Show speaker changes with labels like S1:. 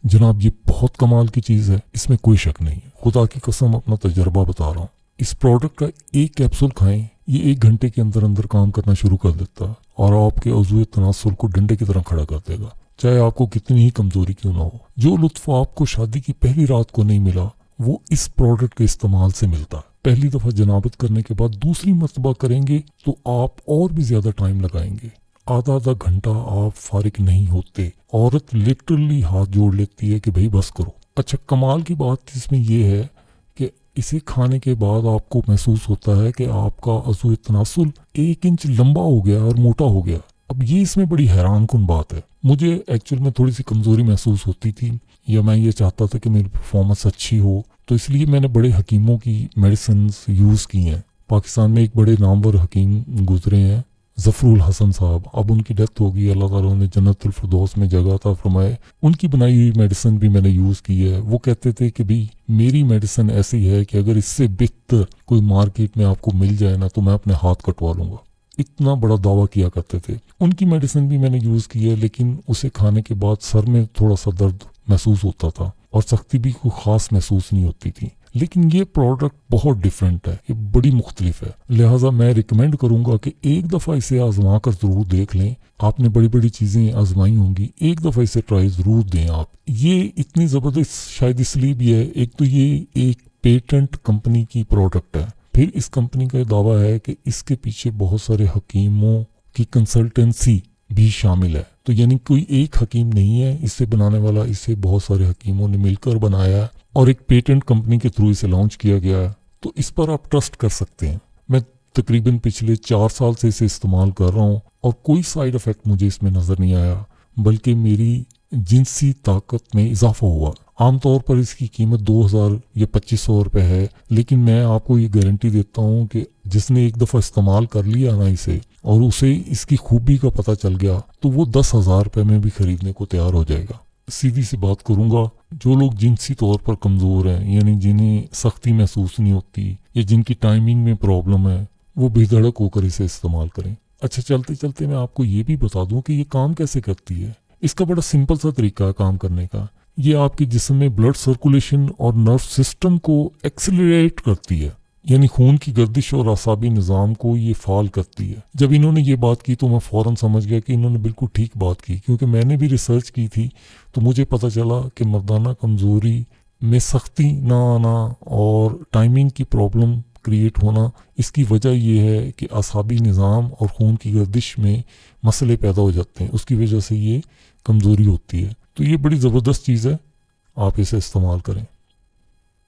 S1: جناب یہ بہت کمال کی چیز ہے، اس میں کوئی شک نہیں ہے، خدا کی قسم اپنا تجربہ بتا رہا ہوں۔ اس پروڈکٹ کا ایک کیپسول کھائیں، یہ 1 گھنٹے کے اندر اندر کام کرنا شروع کر دیتا ہے اور آپ کے عضو تناسل کو ڈنڈے کی طرح کھڑا کر دے گا، چاہے آپ کو کتنی ہی کمزوری کیوں نہ ہو۔ جو لطف آپ کو شادی کی پہلی رات کو نہیں ملا وہ اس پروڈکٹ کے استعمال سے ملتا ہے۔ پہلی دفعہ جنابت کرنے کے بعد دوسری مرتبہ کریں گے تو آپ اور بھی زیادہ ٹائم لگائیں گے، آدھا گھنٹہ آپ فارغ نہیں ہوتے۔ عورت لٹرلی ہاتھ جوڑ لیتی ہے کہ بھئی بس کرو۔ اچھا کمال کی بات اس میں یہ ہے کہ اسے کھانے کے بعد آپ کو محسوس ہوتا ہے کہ آپ کا عضو تناسل 1 انچ لمبا ہو گیا اور موٹا ہو گیا۔ اب یہ اس میں بڑی حیران کن بات ہے، مجھے ایکچوئل میں تھوڑی سی کمزوری محسوس ہوتی تھی، یا میں یہ چاہتا تھا کہ میری پرفارمنس اچھی ہو، تو اس لیے میں نے بڑے حکیموں کی میڈیسنز یوز کی ہیں۔ پاکستان میں ایک بڑے نامور حکیم گزرے ہیں، ظفر الحسن صاحب، اب ان کی ڈیتھ ہوگی، اللہ تعالیٰ نے جنت الفردوس میں جگہ عطا فرمائے۔ ان کی بنائی ہوئی میڈیسن بھی میں نے یوز کی ہے۔ وہ کہتے تھے کہ بھی میری میڈیسن ایسی ہے کہ اگر اس سے بہتر کوئی مارکیٹ میں آپ کو مل جائے نا تو میں اپنے ہاتھ کٹوا لوں گا، اتنا بڑا دعویٰ کیا کرتے تھے۔ ان کی میڈیسن بھی میں نے یوز کی ہے، لیکن اسے کھانے کے بعد سر میں تھوڑا سا درد محسوس ہوتا تھا اور سختی بھی کوئی خاص محسوس نہیں ہوتی تھی۔ لیکن یہ پروڈکٹ بہت ڈیفرنٹ ہے، یہ بڑی مختلف ہے، لہٰذا میں ریکمینڈ کروں گا کہ ایک دفعہ اسے آزما کر ضرور دیکھ لیں۔ آپ نے بڑی بڑی چیزیں آزمائی ہوں گی، ایک دفعہ اسے ٹرائی ضرور دیں آپ۔ یہ اتنی زبردست شاید اس لیے بھی ہے، ایک تو یہ ایک پیٹنٹ کمپنی کی پروڈکٹ ہے، پھر اس کمپنی کا یہ دعویٰ ہے کہ اس کے پیچھے بہت سارے حکیموں کی کنسلٹنسی بھی شامل ہے، تو یعنی کوئی ایک حکیم نہیں ہے اسے بنانے والا، اسے بہت سارے حکیموں نے مل کر بنایا ہے اور ایک پیٹنٹ کمپنی کے تھرو اسے لانچ کیا گیا ہے، تو اس پر آپ ٹرسٹ کر سکتے ہیں۔ میں تقریباً پچھلے 4 سال سے اسے استعمال کر رہا ہوں اور کوئی سائیڈ افیکٹ مجھے اس میں نظر نہیں آیا، بلکہ میری جنسی طاقت میں اضافہ ہوا۔ عام طور پر اس کی قیمت 2000 یا 2500 روپے ہے، لیکن میں آپ کو یہ گارنٹی دیتا ہوں کہ جس نے ایک دفعہ استعمال کر لیا نا اسے اور اسے اس کی خوبی کا پتہ چل گیا تو وہ 10,000 روپے میں بھی خریدنے کو تیار ہو جائے گا۔ سیدھی سی بات کروں گا، جو لوگ جنسی طور پر کمزور ہیں، یعنی جنہیں سختی محسوس نہیں ہوتی یا جن کی ٹائمنگ میں پرابلم ہے، وہ بے دھڑک ہو کر اسے استعمال کریں۔ اچھا چلتے چلتے میں آپ کو یہ بھی بتا دوں کہ یہ کام کیسے کرتی ہے۔ اس کا بڑا سمپل سا طریقہ ہے کام کرنے کا۔ یہ آپ کے جسم میں بلڈ سرکولیشن اور نرو سسٹم کو ایکسیلریٹ کرتی ہے، یعنی خون کی گردش اور اعصابی نظام کو یہ فعال کرتی ہے۔ جب انہوں نے یہ بات کی تو میں فوراً سمجھ گیا کہ انہوں نے بالکل ٹھیک بات کی، کیونکہ میں نے بھی ریسرچ کی تھی تو مجھے پتہ چلا کہ مردانہ کمزوری میں سختی نہ آنا اور ٹائمنگ کی پرابلم کریٹ ہونا، اس کی وجہ یہ ہے کہ اعصابی نظام اور خون کی گردش میں مسئلے پیدا ہو جاتے ہیں، اس کی وجہ سے یہ کمزوری ہوتی ہے۔ تو یہ بڑی زبردست چیز ہے، آپ اسے استعمال کریں۔